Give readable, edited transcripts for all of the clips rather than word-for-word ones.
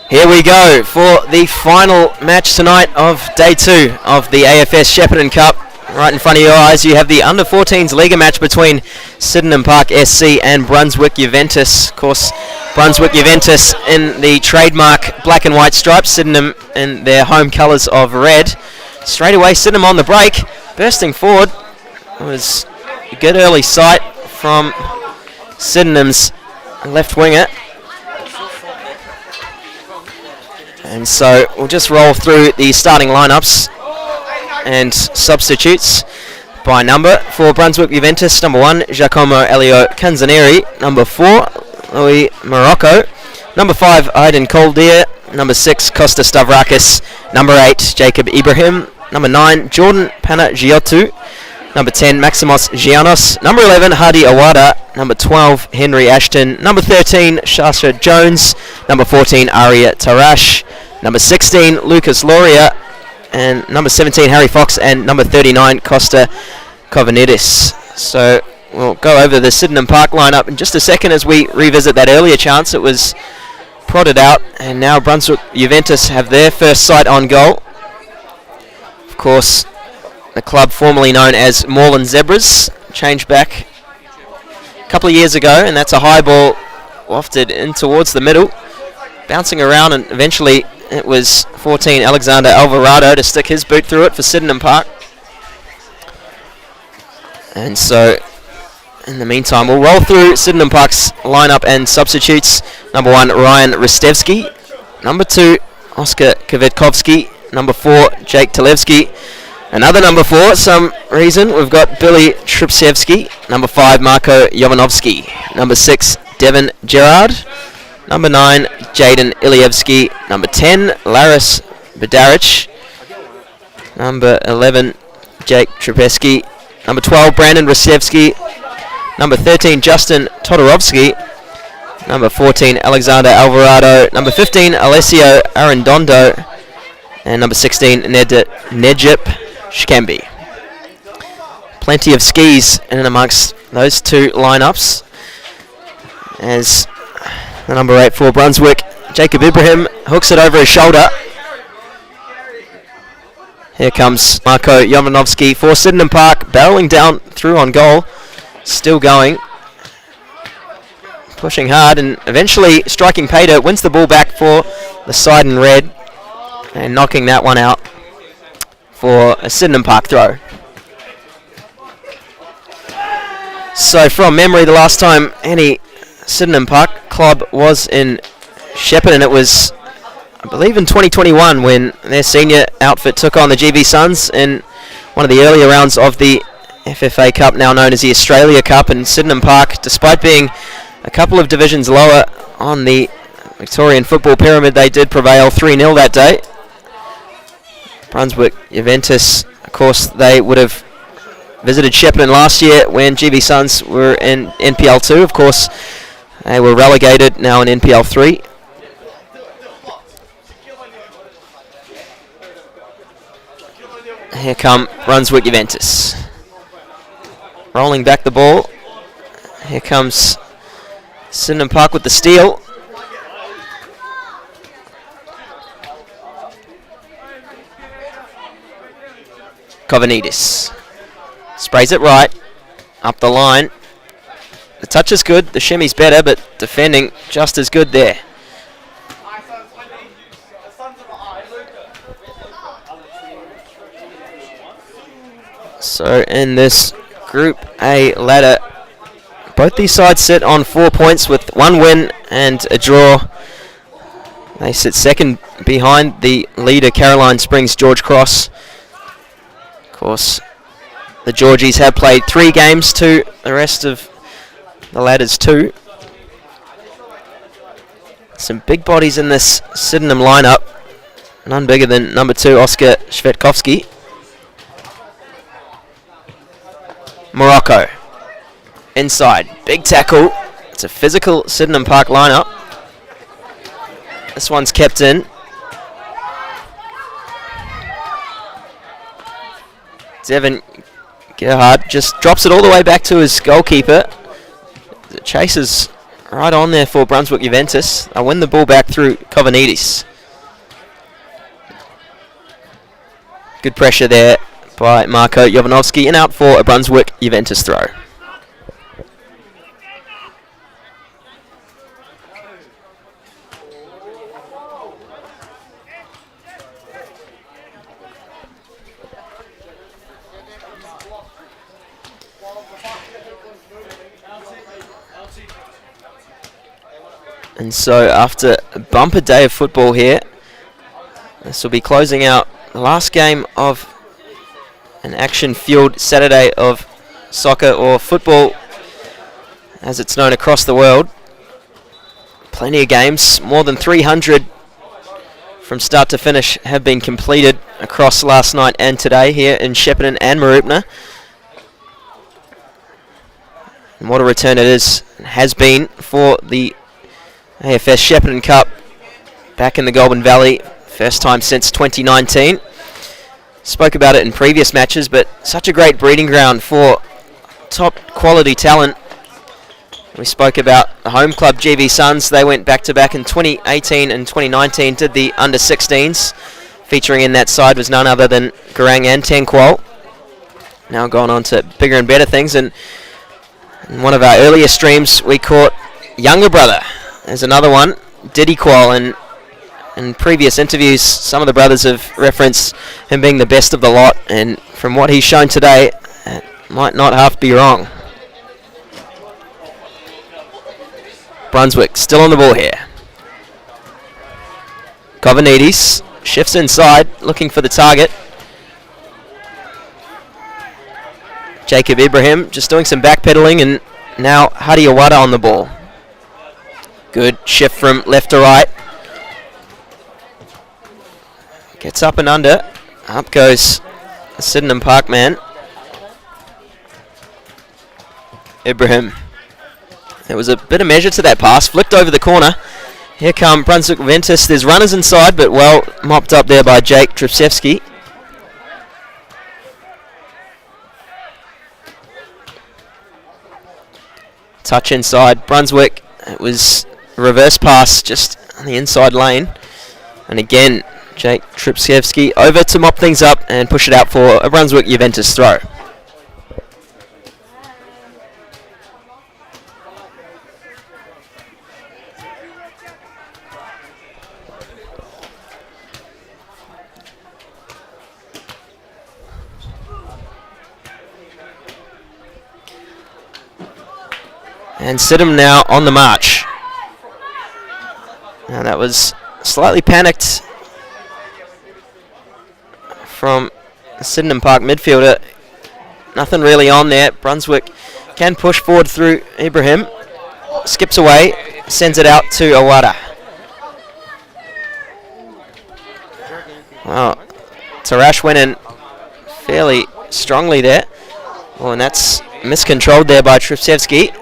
Here we go for the final match tonight of day 2 of the AFS Shepparton Cup. Right in front of your eyes you have the under-14s Liga match between Sydenham Park SC and Brunswick Juventus. Of course, Brunswick Juventus in the trademark black and white stripes, Sydenham in their home colours of red. Straight away Sydenham on the break, bursting forward. It was a good early sight from Sydenham's left winger. And so we'll just roll through the starting lineups and substitutes by number. For Brunswick Juventus, number 1, Giacomo Elio Canzanieri. Number 4, Louis Morocco. Number 5, Aiden Coldier. Number 6, Costa Stavrakis. Number 8, Jacob Ibrahim. Number 9, Jordan Panagiotou. Number 10, Maximos Gianos. Number 11, Hadi Awada. Number 12, Henry Ashton. Number 13, Shasha Jones. Number 14, Aria Tarash. Number 16, Lucas Loria. And number 17, Harry Fox. And number 39, Costa Kovanidis. So we'll go over the Sydenham Park lineup in just a second as we revisit that earlier chance. It was prodded out, and now Brunswick Juventus have their first sight on goal. Of course, the club formerly known as Moreland Zebras changed back a couple of years ago, and that's a high ball wafted in towards the middle, bouncing around, and eventually it was 14 Alexander Alvarado to stick his boot through it for Sydenham Park. And so in the meantime we'll roll through Sydenham Park's lineup and substitutes. Number 1, Ryan Ristevski. Number 2, Oscar Kvetkovski. Number 4, Jake Talevski. Another number 4, some reason, we've got Billy Tripsevsky. Number 5, Marko Jovanovski. Number 6, Devin Gerard. Number 9, Jaden Ilievski. Number 10, Laris Bedaric. Number 11, Jake Tripesky. Number 12, Brandon Ristevski. Number 13, Justin Todorovsky. Number 14, Alexander Alvarado. Number 15, Alessio Arendondo. And number 16, Nejip Shkambi. Plenty of skis in and amongst those two lineups. As the number 8 for Brunswick, Jacob Ibrahim, hooks it over his shoulder. Here comes Marko Jovanovski for Sydenham Park, barreling down through on goal. Still going. Pushing hard and eventually striking pay dirt, wins the ball back for the side in red. And knocking that one out for a Sydenham Park throw. So from memory, the last time any Sydenham Park club was in Shepparton, it was, I believe, in 2021 when their senior outfit took on the GB Suns in one of the earlier rounds of the FFA Cup, now known as the Australia Cup. And Sydenham Park, despite being a couple of divisions lower on the Victorian football pyramid, they did prevail 3-0 that day. Brunswick Juventus, of course, they would have visited Shepparton last year when GB Suns were in NPL 2. Of course, they were relegated, now in NPL 3. Here come Brunswick Juventus. Rolling back the ball. Here comes Sydenham Park with the steal. Kovanidis sprays it right, up the line. The touch is good, the shimmy's better, but defending just as good there. So in this Group A ladder, both these sides sit on 4 points with 1 win and a draw. They sit second behind the leader Caroline Springs George Cross. Of course, the Georgies have played 3 games to the rest of the ladders 2. Some big bodies in this Sydenham lineup. None bigger than number 2, Oscar Shvetkovski. Morocco. Inside. Big tackle. It's a physical Sydenham Park lineup. This one's kept in. Devin Gerhard just drops it all the way back to his goalkeeper. The chases right on there for Brunswick Juventus. They'll win the ball back through Kovanides. Good pressure there by Marko Jovanovski, and out for a Brunswick Juventus throw. And so after a bumper day of football here, this will be closing out the last game of an action-fueled Saturday of soccer, or football as it's known across the world. Plenty of games, more than 300 from start to finish have been completed across last night and today here in Shepparton and Mooroopna. And what a return it has been for the AFS Shepparton Cup back in the Goulburn Valley, first time since 2019. Spoke about it in previous matches, but such a great breeding ground for top quality talent. We spoke about the home club GV Suns. They went back to back in 2018 and 2019, did the under 16s. Featuring in that side was none other than Garang and Tenquol. Now gone on to bigger and better things, and in one of our earlier streams we caught younger brother. There's another one, Diddy Qual, and in previous interviews some of the brothers have referenced him being the best of the lot, and from what he's shown today, it might not half be wrong. Brunswick still on the ball here. Kovanides shifts inside, looking for the target. Jacob Ibrahim just doing some backpedaling, and now Hadi Awada on the ball. Good shift from left to right. Gets up and under. Up goes the Sydenham Park man. Ibrahim. There was a bit of measure to that pass. Flicked over the corner. Here come Brunswick Juventus. There's runners inside, but well mopped up there by Jake Tripsevsky. Touch inside. Brunswick. It was a reverse pass just on the inside lane. And again, Jake Tripsevsky over to mop things up and push it out for a Brunswick Juventus throw. And Sydenham now on the march. Now that was slightly panicked from the Sydenham Park midfielder. Nothing really on there. Brunswick can push forward through Ibrahim. Skips away, sends it out to Awada. Wow, Tarash went in fairly strongly there. Oh, and that's miscontrolled there by Tripsevsky.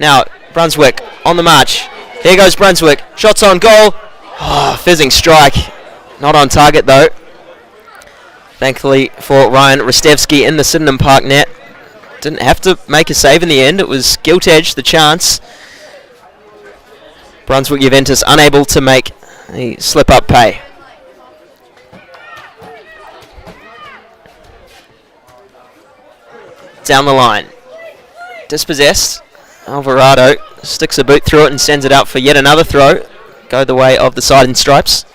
Now, Brunswick on the march. Here goes Brunswick. Shots on goal. Oh, fizzing strike. Not on target, though. Thankfully for Ryan Rostevsky in the Sydenham Park net. Didn't have to make a save in the end. It was gilt-edged, the chance. Brunswick Juventus unable to make the slip-up pay. Down the line. Dispossessed. Alvarado sticks a boot through it and sends it out for yet another throw. Go the way of the side and stripes.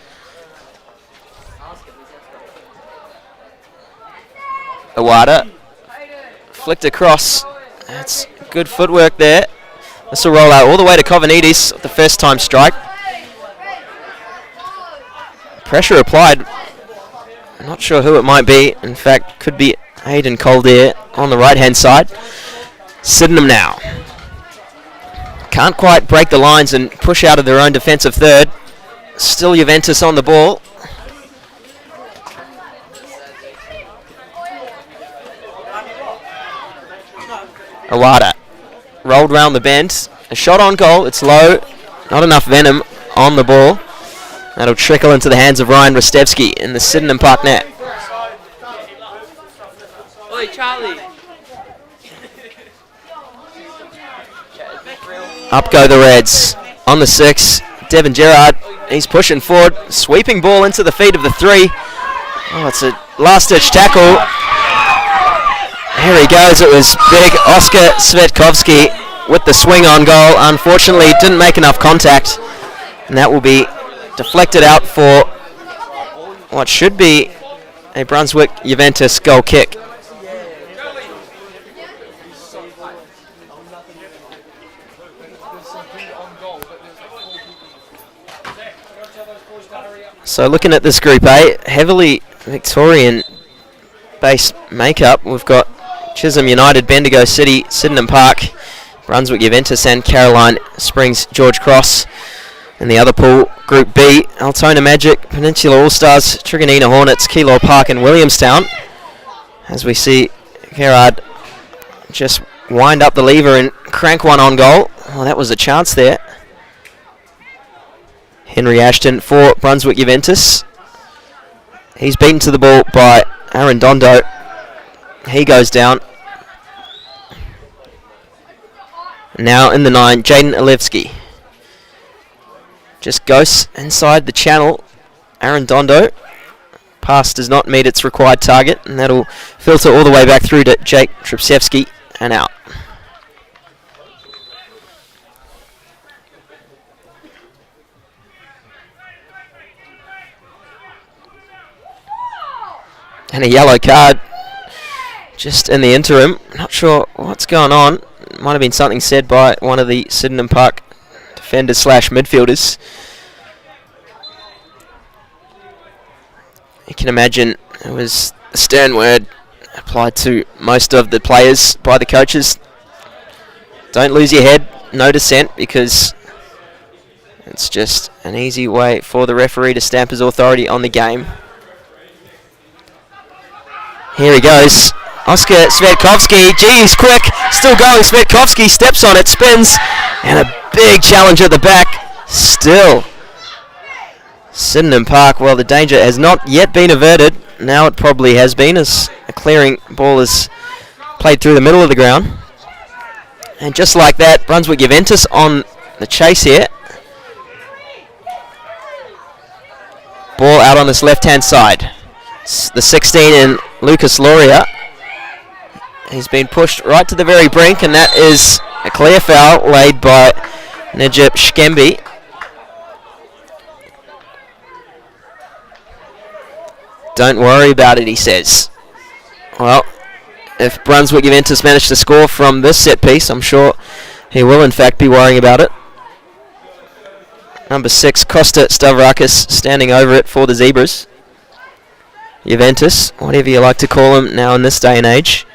Awada flicked across. That's good footwork there. This will roll out all the way to Kovanides, the first time strike. Pressure applied. I'm not sure who it might be. In fact, could be Hayden Coldier on the right hand side. Sydenham now. Can't quite break the lines and push out of their own defensive third. Still Juventus on the ball. Awada rolled round the bend. A shot on goal. It's low. Not enough venom on the ball. That'll trickle into the hands of Ryan Rostevsky in the Sydenham Park net. Oi, Charlie. Up go the Reds. On the 6, Devin Gerrard. He's pushing forward. Sweeping ball into the feet of the 3. Oh, it's a last-ditch tackle. Here he goes. It was big Oscar Svetkovsky with the swing on goal. Unfortunately, didn't make enough contact. And that will be deflected out for what should be a Brunswick Juventus goal kick. So looking at this Group A, heavily Victorian-based makeup. We've got Chisholm United, Bendigo City, Sydenham Park, Brunswick Juventus and Caroline Springs George Cross. And the other pool, Group B, Altona Magic, Peninsula All-Stars, Truganina Hornets, Keilor Park and Williamstown. As we see Gerard just wind up the lever and crank one on goal. Oh, that was a chance there. Henry Ashton for Brunswick Juventus. He's beaten to the ball by Aaron Dondo. He goes down. Now in the 9, Jaden Alevsky. Just goes inside the channel. Aaron Dondo. Pass does not meet its required target, and that'll filter all the way back through to Jake Tripsevsky and out. And a yellow card just in the interim. Not sure what's going on. Might have been something said by one of the Sydenham Park defenders / midfielders. You can imagine it was a stern word applied to most of the players by the coaches. Don't lose your head, no dissent, because it's just an easy way for the referee to stamp his authority on the game. Here he goes. Oscar Svetkovsky. Geez, quick. Still going. Svetkovsky steps on it, spins, and a big challenge at the back. Still. Sydenham Park, well, the danger has not yet been averted. Now it probably has been, as a clearing ball is played through the middle of the ground. And just like that, Brunswick Juventus on the chase here. Ball out on this left-hand side. The 16 in Lucas Loria. He's been pushed right to the very brink, and that is a clear foul laid by Najib Shkembi. Don't worry about it, he says. Well, if Brunswick Juventus manage to score from this set piece, I'm sure he will in fact be worrying about it. Number 6, Costa Stavrakis, standing over it for the Zebras. Juventus, whatever you like to call them now in this day and age.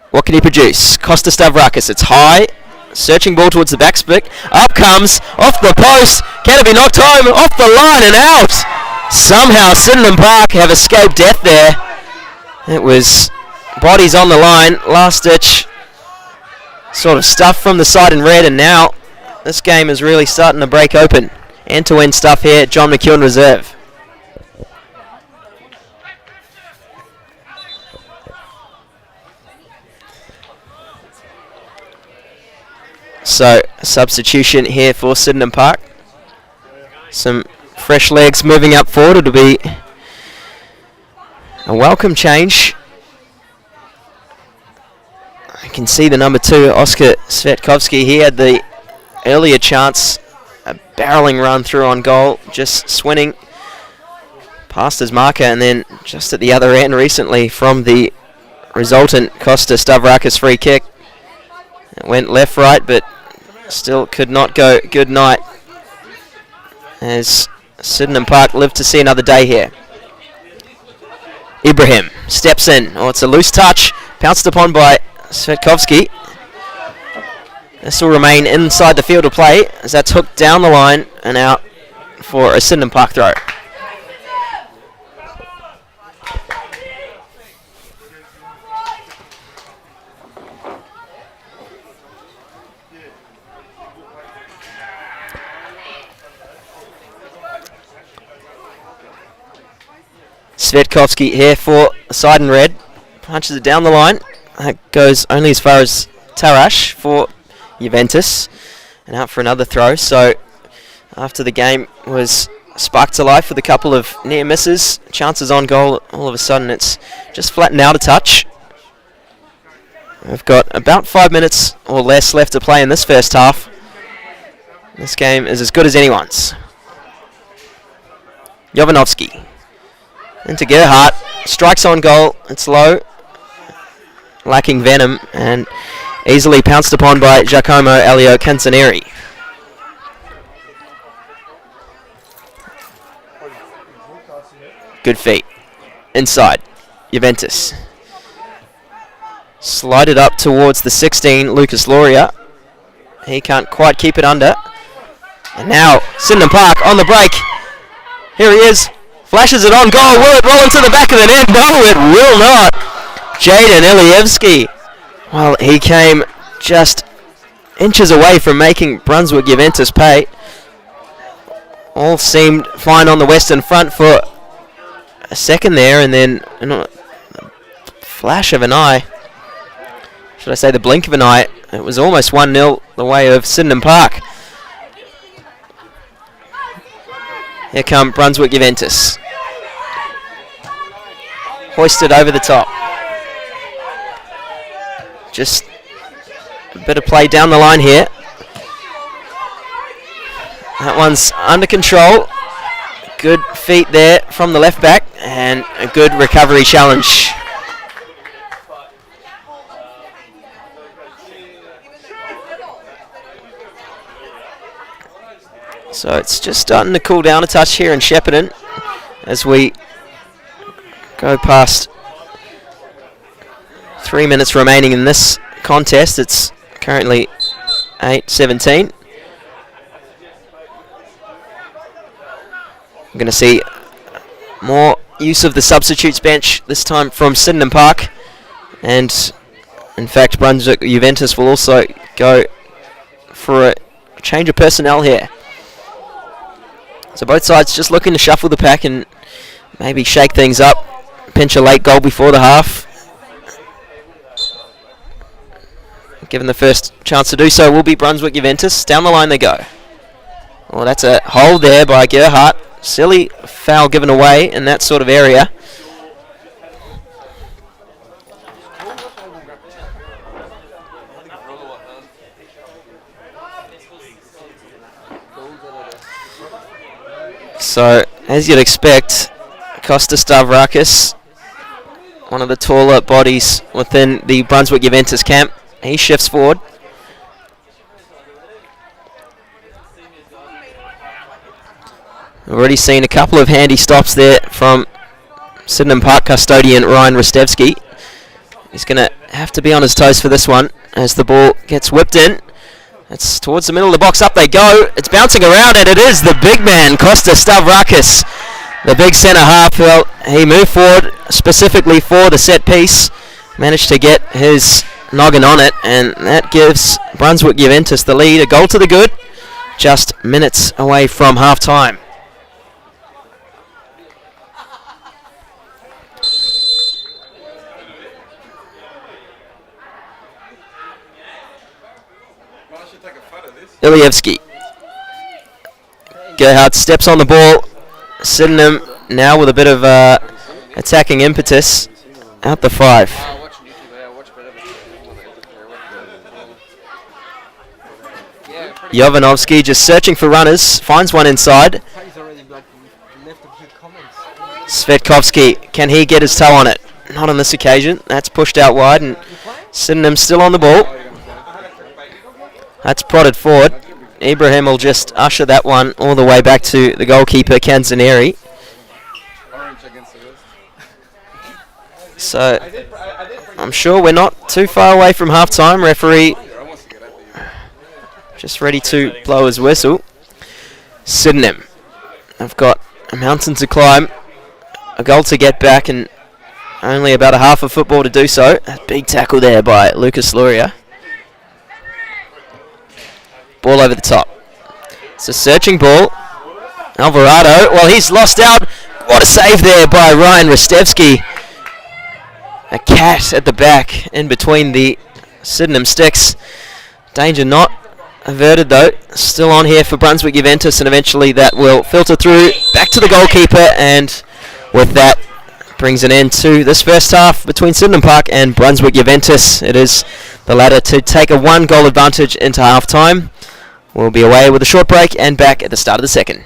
What can he produce? Costa Stavrakis, it's high. Searching ball towards the back split. Up comes, off the post. Can it be knocked home? Off the line and out. Somehow Sydenham Park have escaped death there. It was bodies on the line. Last ditch sort of stuff from the side in red, and now this game is really starting to break open. End-to-end stuff here. John McEwen reserve. So, a substitution here for Sydenham Park. Some fresh legs moving up forward. It'll be a welcome change. I can see the number 2, Oscar Svetkovsky. He had the earlier chance, a barreling run through on goal, just swinging past his marker, and then just at the other end recently from the resultant Costa Stavrakis free kick. It went left, right, but still could not go good night, as Sydenham Park live to see another day here. Ibrahim steps in. Oh, it's a loose touch, pounced upon by Svetkovsky. This will remain inside the field of play, as that's hooked down the line and out for a Sydenham Park throw. Svetkovsky here for side and red. Punches it down the line. That goes only as far as Tarash for Juventus. And out for another throw. So after the game was sparked to life with a couple of near misses, chances on goal, all of a sudden it's just flattened out a touch. We've got about 5 minutes or less left to play in this first half. This game is as good as anyone's. Jovanovski into Gerhardt, strikes on goal, it's low, lacking venom, and easily pounced upon by Giacomo Elio Canzonieri. Good feet. Inside. Juventus. Slided up towards the 16, Lucas Loria. He can't quite keep it under. And now, Sydenham Park on the break. Here he is. Flashes it on goal. Will it roll into the back of the net? No, it will not. Jaden Ilievsky. Well, he came just inches away from making Brunswick Juventus pay. All seemed fine on the western front for a second there, and then a flash of an eye. Should I say the blink of an eye? It was almost 1-0 the way of Sydenham Park. Here come Brunswick Juventus. Hoisted over the top. Just a bit of play down the line here. That one's under control. Good feet there from the left back, and a good recovery challenge. So it's just starting to cool down a touch here in Shepparton as we go past 3 minutes remaining in this contest. It's currently 8:17. I'm going to see more use of the substitutes bench, this time from Sydenham Park. And in fact, Brunswick Juventus will also go for a change of personnel here. So both sides just looking to shuffle the pack and maybe shake things up, pinch a late goal before the half. Given the first chance to do so will be Brunswick Juventus. Down the line they go. Well, that's a hold there by Gerhardt. Silly foul given away in that sort of area. So, as you'd expect, Kostas Stavrakis, one of the taller bodies within the Brunswick Juventus camp, he shifts forward. We've already seen a couple of handy stops there from Sydenham Park custodian Ryan Rostevsky. He's going to have to be on his toes for this one as the ball gets whipped in. It's towards the middle of the box. Up they go. It's bouncing around, and it is the big man, Kostas Stavrakis, the big centre half. Well, he moved forward specifically for the set piece, managed to get his noggin on it, and that gives Brunswick Juventus the lead. A goal to the good, just minutes away from half time. Ilievsky. Gerhardt steps on the ball. Sydenham now with a bit of attacking impetus. Out the 5. Jovanovski just searching for runners. Finds one inside. Svetkovsky, can he get his toe on it? Not on this occasion. That's pushed out wide, and Sydenham still on the ball. That's prodded forward. Ibrahim will just usher that one all the way back to the goalkeeper, Canzonieri. So, I'm sure we're not too far away from half-time. Referee just ready to blow his whistle. Sydenham have got a mountain to climb, a goal to get back, and only about a half of football to do so. A big tackle there by Lucas Loria. Ball over the top. It's a searching ball. Alvarado, well, he's lost out. What a save there by Ryan Rostevsky. A cat at the back in between the Sydenham sticks. Danger not averted though. Still on here for Brunswick Juventus, and eventually that will filter through back to the goalkeeper, and with that brings an end to this first half between Sydenham Park and Brunswick Juventus. It is the latter to take a 1-goal advantage into half time. We'll be away with a short break and back at the start of the second.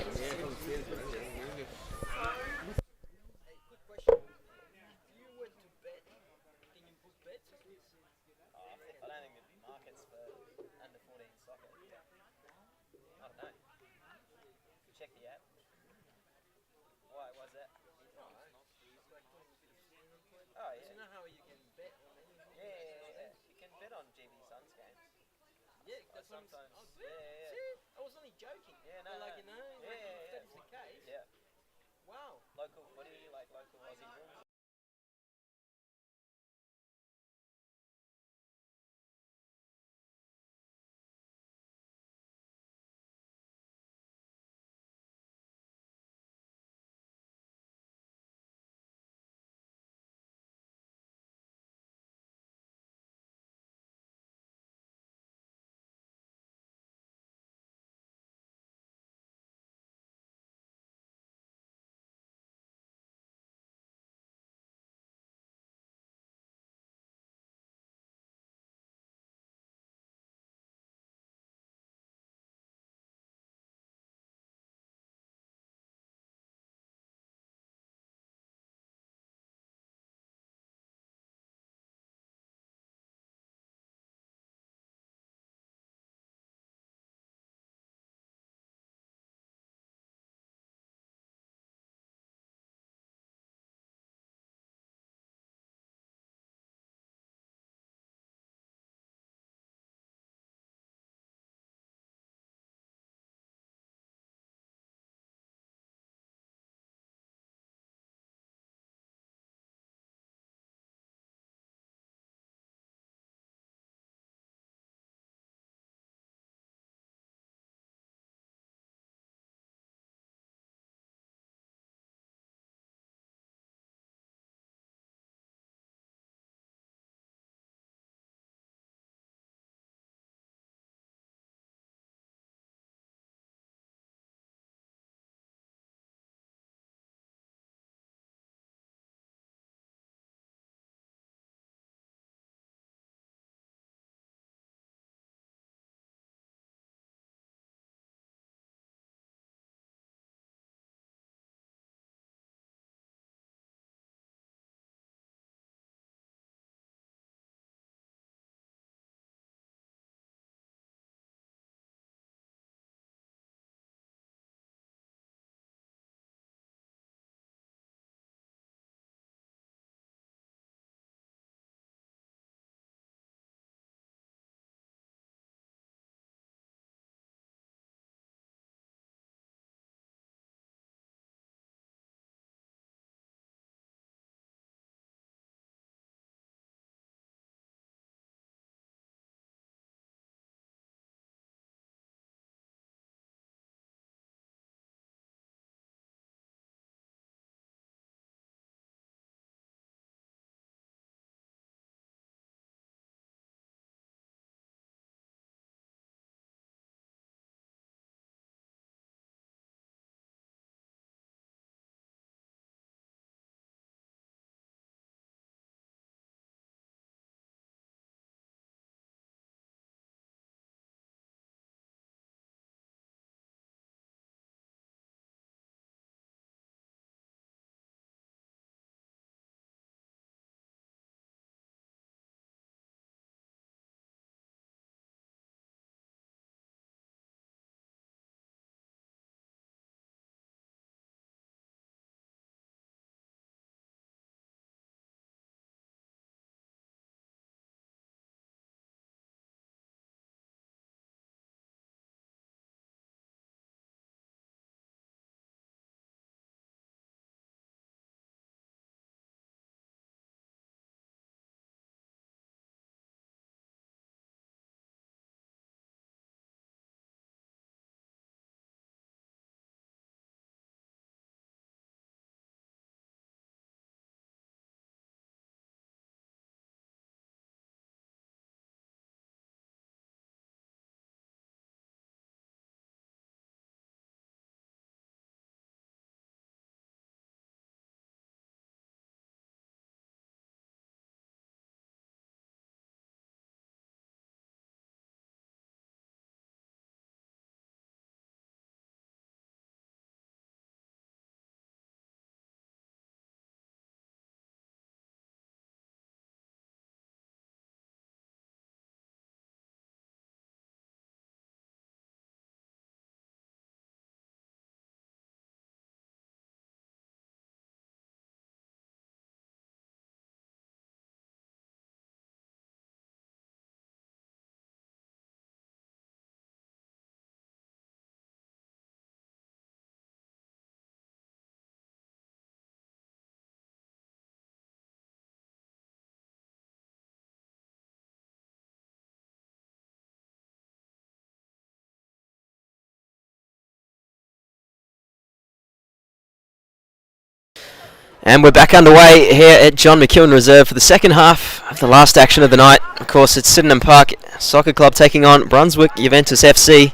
And we're back underway here at John McEwen Reserve for the second half of the last action of the night. Of course, it's Sydenham Park Soccer Club taking on Brunswick Juventus FC.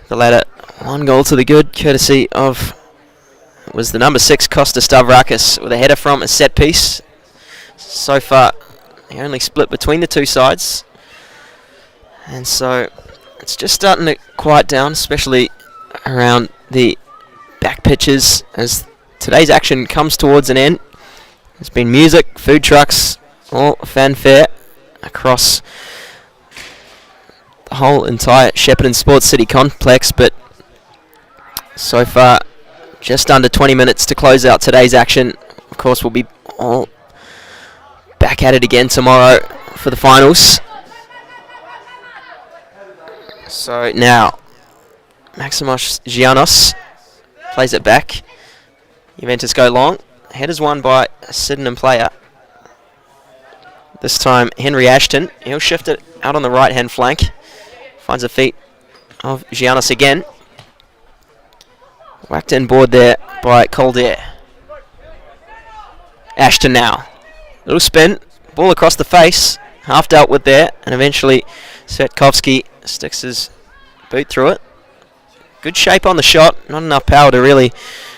The latter, 1 goal to the good, courtesy of, was the number 6, Costa Stavrakis, with a header from a set piece. So far, the only split between the two sides. And so, it's just starting to quiet down, especially around the back pitches as today's action comes towards an end. There's been music, food trucks, all fanfare across the whole entire Shepparton Sports City complex, but so far just under 20 minutes to close out today's action. Of course, we'll be all back at it again tomorrow for the finals. So now, Maximos Giannos plays it back. Juventus go long. Header's won by a Sydenham player. This time, Henry Ashton. He'll shift it out on the right-hand flank. Finds the feet of Giannis again. Whacked in board there by Calder. Ashton now. Little spin. Ball across the face. Half dealt with there. And eventually, Svetkovsky sticks his boot through it. Good shape on the shot. Not enough power to really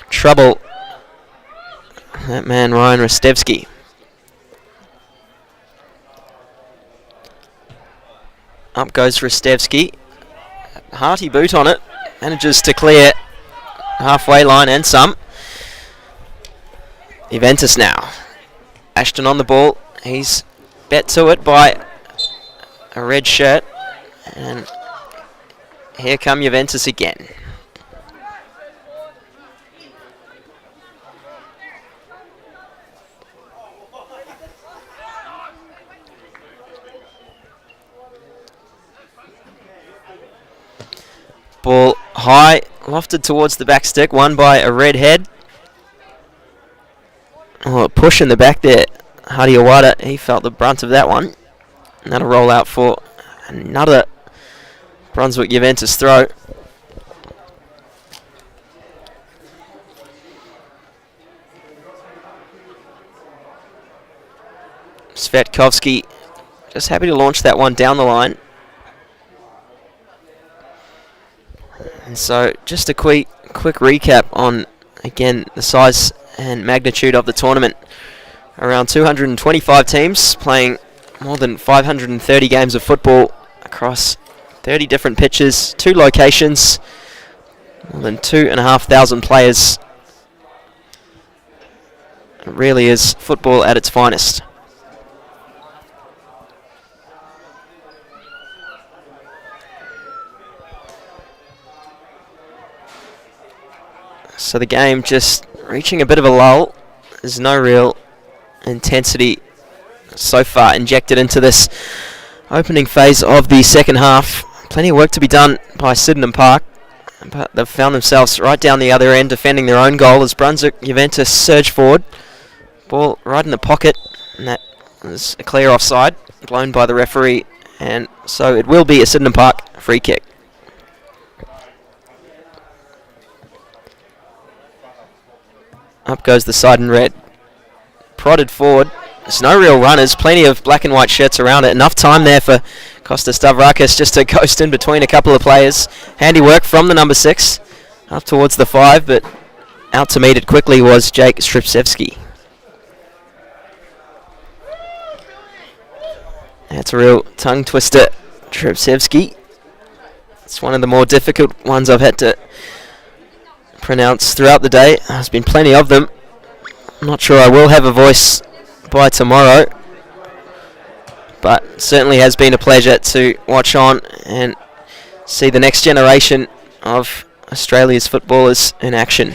trouble that man, Ryan Rostevsky. Up goes Rostevsky. Hearty boot on it. Manages to clear halfway line and some. Juventus now. Ashton on the ball. He's bet to it by a red shirt. And here come Juventus again. Ball high, lofted towards the back stick, won by a red head. Oh, a push in the back there. Hadi Awada, he felt the brunt of that one. And that'll roll out for another Brunswick Juventus throw. Svetkovsky just happy to launch that one down the line. And so, just a quick recap on, again, the size and magnitude of the tournament. Around 225 teams playing more than 530 games of football across 30 different pitches, 2 locations, more than 2,500 players. It really is football at its finest. So the game just reaching a bit of a lull. There's no real intensity so far injected into this opening phase of the second half. Plenty of work to be done by Sydenham Park, but they've found themselves right down the other end defending their own goal as Brunswick Juventus surge forward. Ball right in the pocket, and that was a clear offside, blown by the referee, and so it will be a Sydenham Park free kick. Up goes the side in red. Prodded forward. There's no real runners. Plenty of black and white shirts around it. Enough time there for Costa Stavrakis just to ghost in between a couple of players. Handy work from the number 6. Up towards the 5, but out to meet it quickly was Jake Stripsevsky. That's a real tongue twister, Stripsevsky. It's one of the more difficult ones I've had to pronounce throughout the day. There's been plenty of them. I'm not sure I will have a voice by tomorrow, but certainly has been a pleasure to watch on and see the next generation of Australia's footballers in action.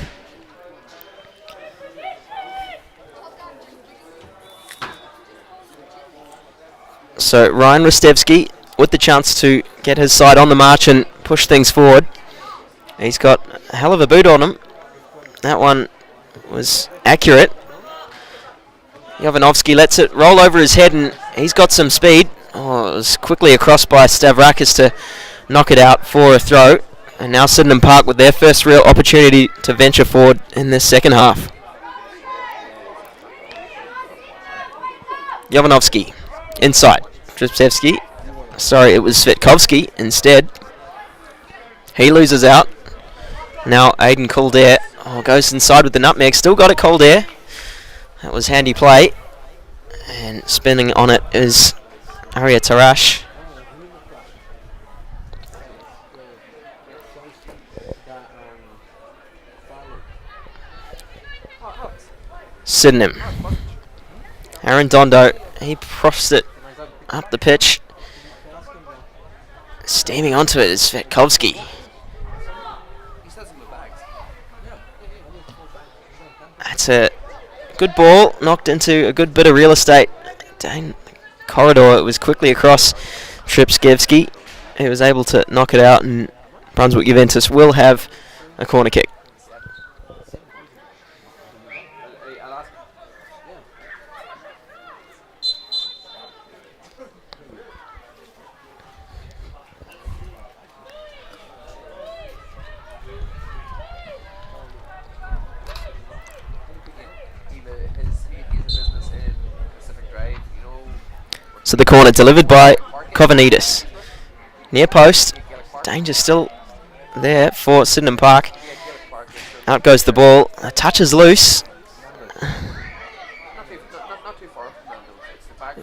So Ryan Rostevsky with the chance to get his side on the march and push things forward. He's got a hell of a boot on him. That one was accurate. Jovanovski lets it roll over his head, and he's got some speed. Oh, it was quickly across by Stavrakis to knock it out for a throw. And now Sydenham Park with their first real opportunity to venture forward in this second half. Jovanovski. Inside. Tripsevsky. Sorry, it was Svetkovsky instead. He loses out. Now Aiden Calder goes inside with the nutmeg. Still got it, Calder. That was handy play. And spinning on it is Arya Tarash. Sydenham. Aaron Dondo, he profs it up the pitch. Steaming onto it is Svetkovsky. That's a good ball, knocked into a good bit of real estate. Down corridor, it was quickly across Tripsevsky. He was able to knock it out, and Brunswick Juventus will have a corner kick. So the corner delivered by Kovanides. Near post. Danger still there for Sydenham Park. Out goes the ball. The touch is loose.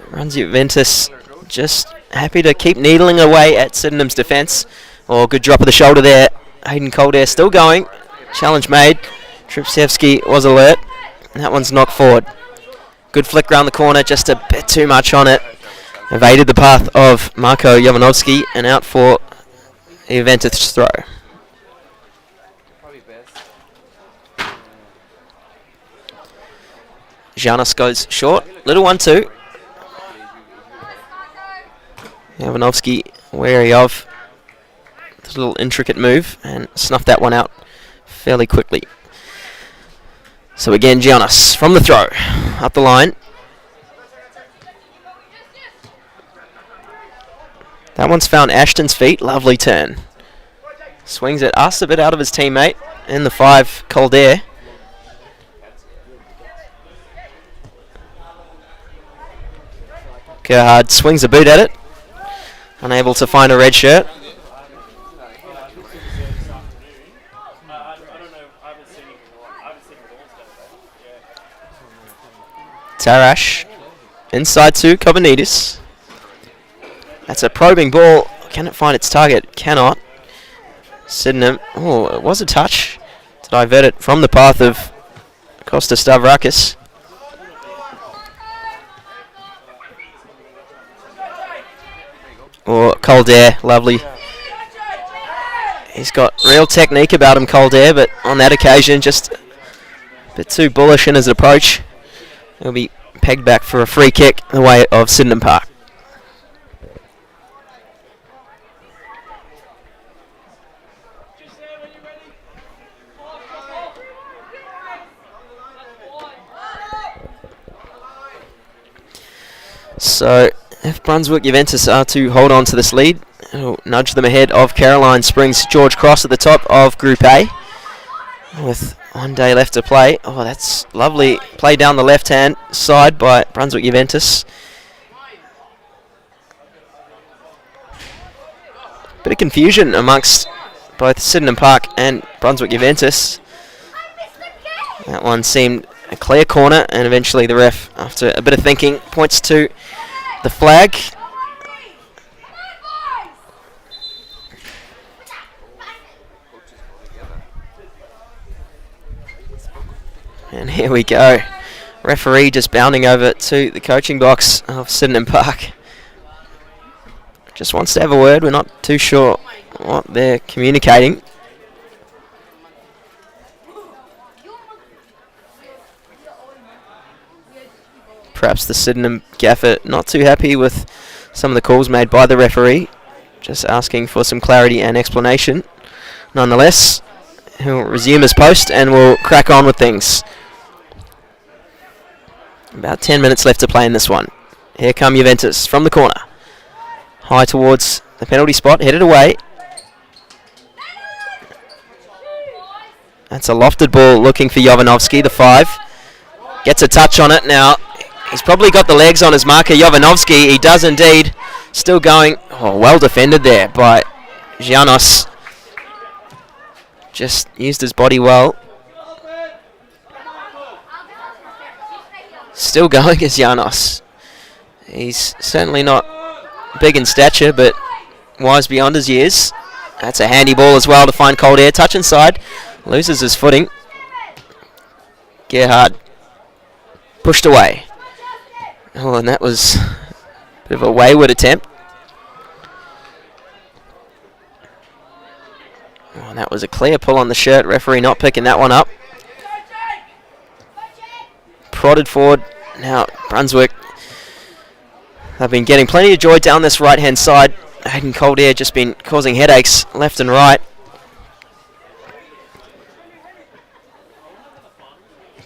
Brunswick Juventus just happy to keep needling away at Sydenham's defence. Good drop of the shoulder there. Hayden Calder still going. Challenge made. Tripsevsky was alert. That one's knocked forward. Good flick round the corner, just a bit too much on it. Evaded the path of Marko Jovanovski and out for a Juventus throw. Janos goes short. Little 1-2. Jovanovski wary of the little intricate move and snuffed that one out fairly quickly. So again, Giannis from the throw. Up the line. That one's found Ashton's feet. Lovely turn. Swings it us a bit out of his teammate. In the 5, Calder. Gerhard swings a boot at it. Unable to find a red shirt. Tarash. Inside to Kovanides. That's a probing ball. Can it find its target? Cannot. Sydenham. It was a touch to divert it from the path of Costa Stavrakis. Calder, lovely. He's got real technique about him, Calder, but on that occasion, just a bit too bullish in his approach. He'll be pegged back for a free kick the way of Sydenham Park. So, if Brunswick Juventus are to hold on to this lead, it'll nudge them ahead of Caroline Springs George Cross at the top of Group A. With 1 day left to play. That's lovely play down the left-hand side by Brunswick Juventus. Bit of confusion amongst both Sydenham Park and Brunswick Juventus. That one seemed a clear corner, and eventually the ref, after a bit of thinking, points to the flag. And here we go. Referee just bounding over to the coaching box of Sydenham Park. Just wants to have a word. We're not too sure what they're communicating. Perhaps the Sydenham gaffer not too happy with some of the calls made by the referee. Just asking for some clarity and explanation. Nonetheless, he'll resume his post and we'll crack on with things. About 10 minutes left to play in this one. Here come Juventus from the corner. High towards the penalty spot, headed away. That's a lofted ball looking for Jovanovski, the 5. Gets a touch on it now. He's probably got the legs on his marker, Jovanovski. He does indeed. Still going. Oh, well defended there by Janos. Just used his body well. Still going is Janos. He's certainly not big in stature, but wise beyond his years. That's a handy ball as well to find Cold Air. Touch inside. Loses his footing. Gerhard pushed away. Oh, and that was a bit of a wayward attempt. Oh, and that was a clear pull on the shirt. Referee not picking that one up. Prodded forward. Now Brunswick have been getting plenty of joy down this right-hand side. Hayden Cold Air just been causing headaches left and right.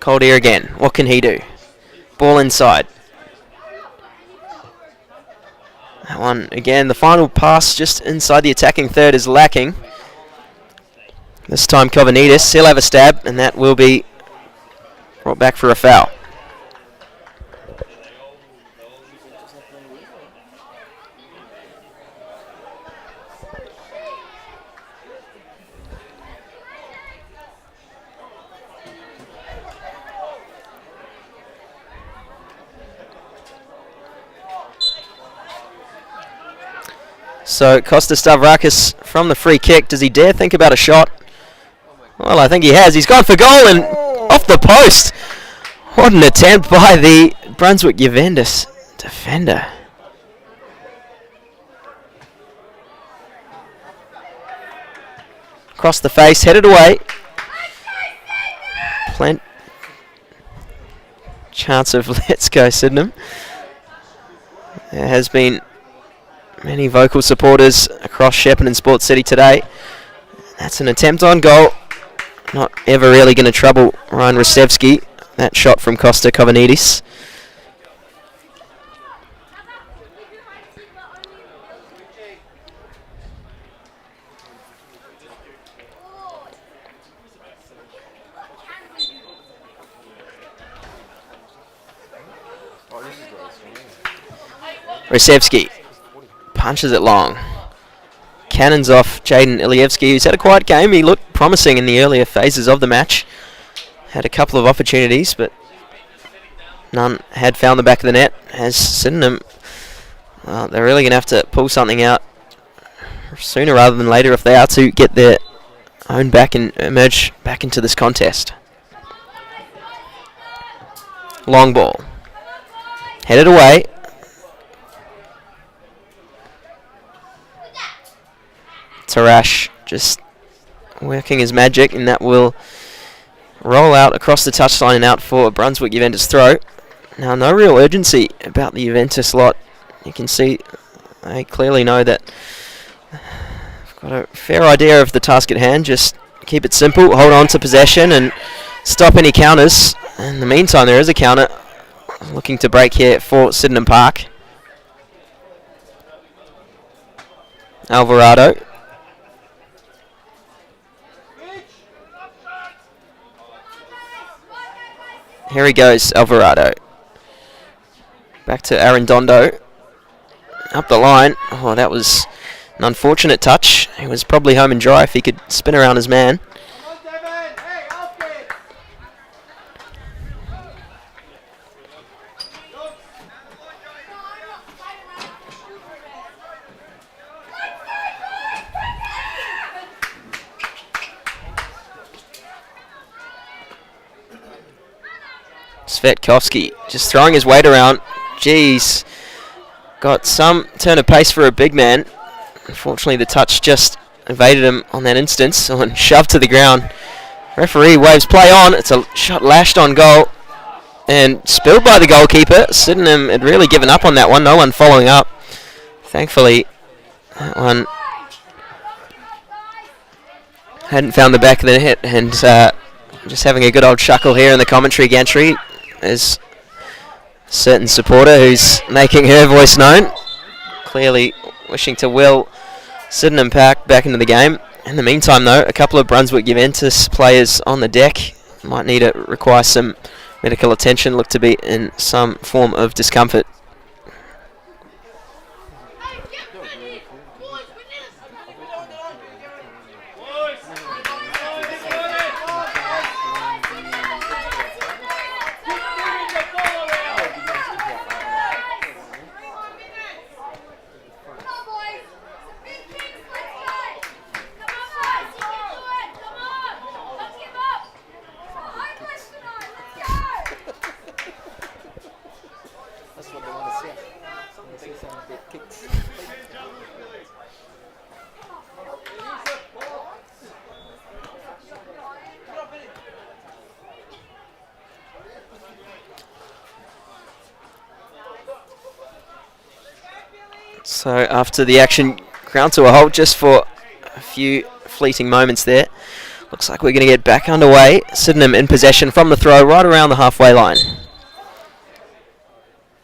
Cold Air again. What can he do? Ball inside. That one again. The final pass just inside the attacking third is lacking. This time Kovanides. He'll have a stab, and that will be brought back for a foul. So Kostas Stavrakis from the free kick. Does he dare think about a shot? Well, I think he has. He's gone for goal and off the post. What an attempt by the Brunswick Juventus defender. Across the face, headed away. Chance of let's go Sydenham. There has been many vocal supporters across Shepparton Sports City today. That's an attempt on goal. Not ever really going to trouble Ryan Rostevsky. That shot from Costa Kovanides. Rostevsky punches it long. Cannons off Jaden Ilievsky, who's had a quiet game. He looked promising in the earlier phases of the match. Had a couple of opportunities, but none had found the back of the net. As Sydenham, they're really going to have to pull something out sooner rather than later if they are to get their own back and emerge back into this contest. Long ball. Headed away. Tarash just working his magic, and that will roll out across the touchline and out for a Brunswick Juventus throw. Now, no real urgency about the Juventus lot. You can see they clearly know that they've got a fair idea of the task at hand. Just keep it simple, hold on to possession, and stop any counters. In the meantime, there is a counter looking to break here for Sydenham Park. Alvarado. Here he goes, Alvarado. Back to Arredondo. Up the line. Oh, that was an unfortunate touch. He was probably home and dry if he could spin around his man. Svetkovsky just throwing his weight around. Jeez. Got some turn of pace for a big man. Unfortunately, the touch just evaded him on that instance and shoved to the ground. Referee waves play on. It's a shot lashed on goal and spilled by the goalkeeper. Sydenham had really given up on that one. No one following up. Thankfully, that one hadn't found the back of the net, and just having a good old chuckle here in the commentary gantry. There's a certain supporter who's making her voice known, clearly wishing to will Sydenham Park back into the game. In the meantime, though, a couple of Brunswick Juventus players on the deck might need to require some medical attention, looked to be in some form of discomfort. So after the action, ground to a halt just for a few fleeting moments there. Looks like we're going to get back underway. Sydenham in possession from the throw right around the halfway line.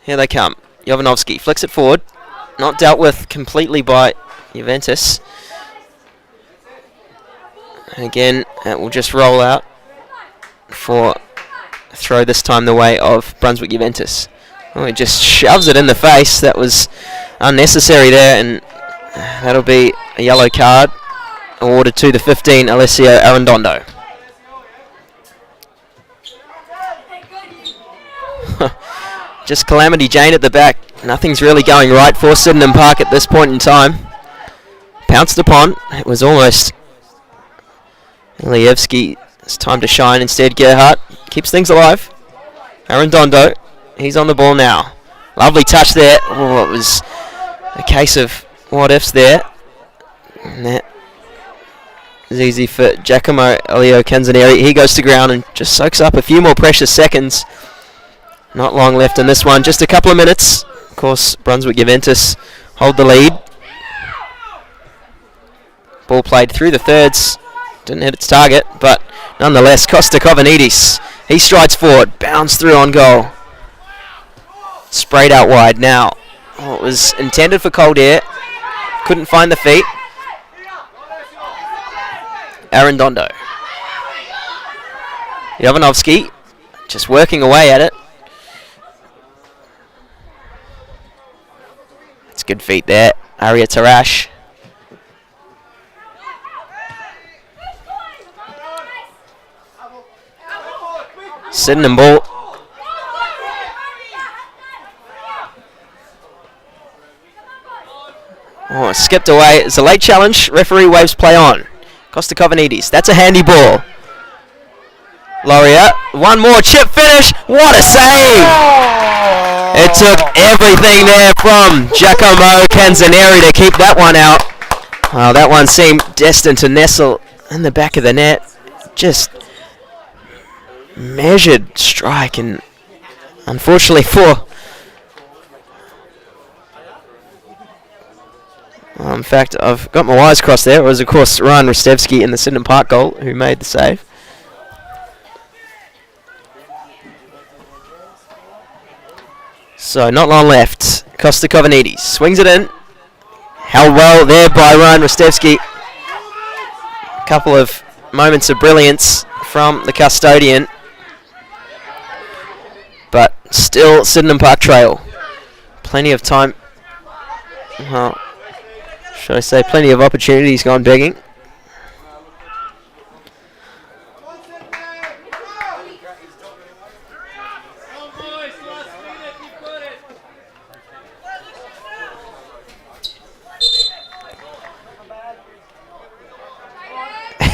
Here they come. Jovanovski flicks it forward. Not dealt with completely by Juventus. And again, it will just roll out for a throw this time the way of Brunswick Juventus. Oh, he just shoves it in the face. That was unnecessary there, and that'll be a yellow card awarded to the 15, Alessio Arredondo. Just Calamity Jane at the back. Nothing's really going right for Sydenham Park at this point in time. Pounced upon. It was almost Ilievski's time to shine. Instead, Gerhardt keeps things alive. Arredondo, he's on the ball now. Lovely touch there. Oh, it was a case of what-ifs there. And that is easy for Giacomo Elio Canzanieri. He goes to ground and just soaks up a few more precious seconds. Not long left in this one. Just a couple of minutes. Of course, Brunswick Juventus hold the lead. Ball played through the thirds. Didn't hit its target, but nonetheless, Costa Kovanidis. He strides forward. Bounds through on goal. Sprayed out wide now. Oh, it was intended for cold air. Couldn't find the feet. Arredondo. Jovanovski just working away at it. It's good feet there. Arya Tarash. Sydenham ball. Oh, skipped away. It's a late challenge. Referee waves play on. Costa Kovanidis. That's a handy ball. Loria. One more chip finish. What a save! It took everything there from Giacomo Canzanieri to keep that one out. Oh, that one seemed destined to nestle in the back of the net. Just measured strike, and unfortunately for... in fact, I've got my wires crossed there. It was, of course, Ryan Rostevsky in the Sydenham Park goal who made the save. So, not long left. Costa Kovanidis swings it in. Held well there by Ryan Rostevsky. A couple of moments of brilliance from the custodian. But still, Sydenham Park trail. Plenty of time. Well, should I say plenty of opportunities gone begging.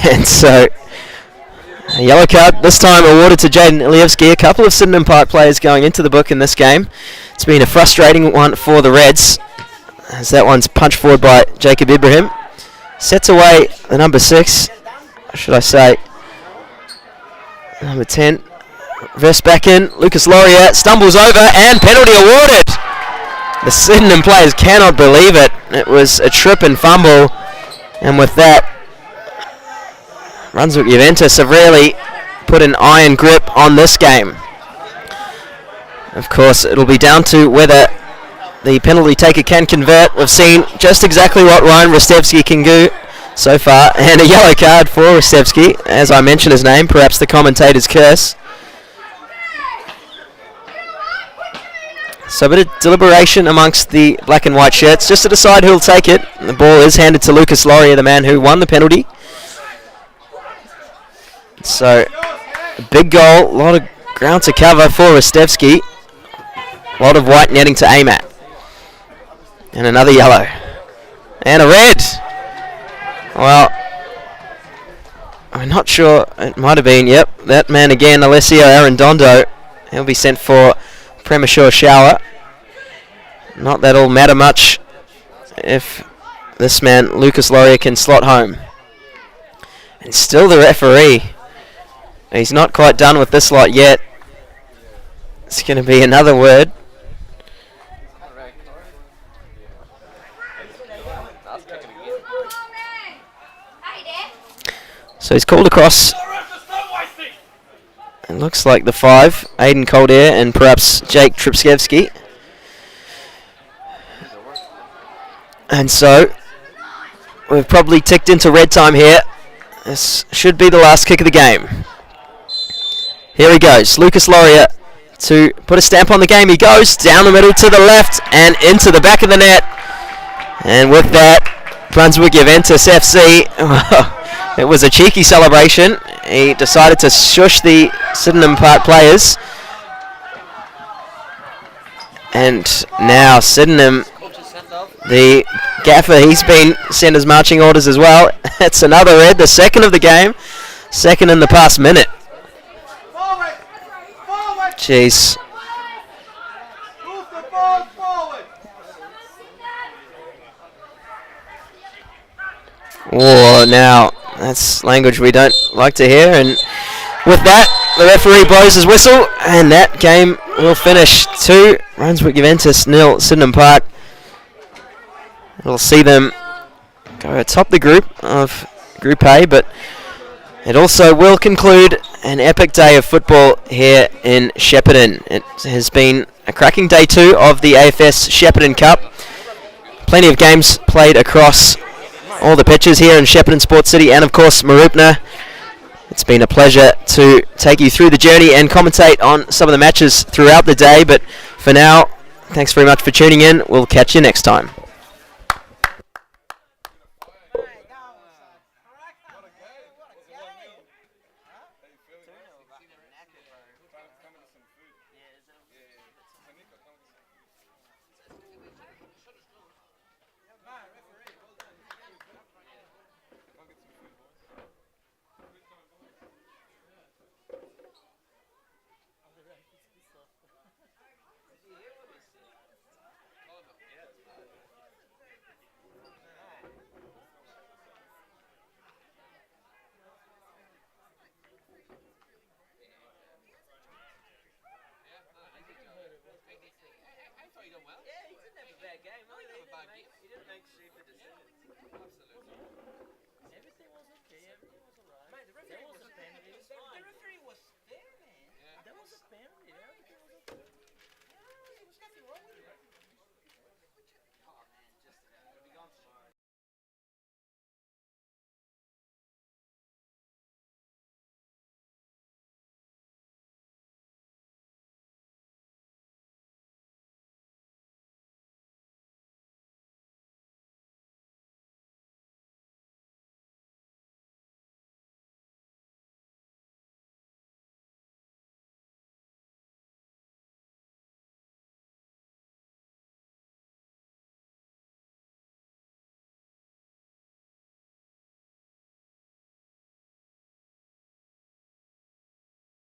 And so, a yellow card, this time awarded to Jaden Ilievski. A couple of Sydenham Park players going into the book in this game. It's been a frustrating one for the Reds, as that one's punched forward by Jacob Ibrahim. Sets away the number 6, should I say, number 10. Reverse back in, Lucas Laurier stumbles over and penalty awarded. The Sydenham players cannot believe it. It was a trip and fumble, and with that, Brunswick Juventus have really put an iron grip on this game. Of course, it'll be down to whether the penalty taker can convert. We've seen just exactly what Ryan Rostevsky can do so far, and a yellow card for Rostevsky. As I mentioned his name, perhaps the commentator's curse. So a bit of deliberation amongst the black and white shirts just to decide who'll take it. The ball is handed to Lucas Laurier, the man who won the penalty. So a big goal, a lot of ground to cover for Rostevsky. A lot of white netting to aim at. And another yellow. And a red. Well, I'm not sure. It might have been, yep, that man again, Alessio Arredondo. He'll be sent for premature shower. Not that it'll matter much if this man, Lucas Laurier, can slot home. And still the referee. He's not quite done with this lot yet. It's going to be another word. So he's called across. It looks like the 5, Aidan Coldair and perhaps Jake Tripskevsky. And so we've probably ticked into red time here. This should be the last kick of the game. Here he goes, Lucas Laurier to put a stamp on the game. He goes down the middle to the left and into the back of the net. And with that, Brunswick Juventus FC, it was a cheeky celebration. He decided to shush the Sydenham Park players. And now Sydenham, the gaffer, he's been sent his marching orders as well. That's another red, the second of the game, second in the past minute. Jeez. Whoa, now that's language we don't like to hear. And with that, the referee blows his whistle, and that game will finish 2, Brunswick Juventus 0, Sydenham Park. It'll see them go atop the group of Group A, but it also will conclude an epic day of football here in Shepparton. It has been a cracking day 2 of the AFS Shepparton Cup. Plenty of games played across all the pitches here in Shepparton Sports City and of course Mooroopna. It's been a pleasure to take you through the journey and commentate on some of the matches throughout the day, but for now, thanks very much for tuning in. We'll catch you next time. Yeah, he didn't have a bad game. He didn't make stupid decisions.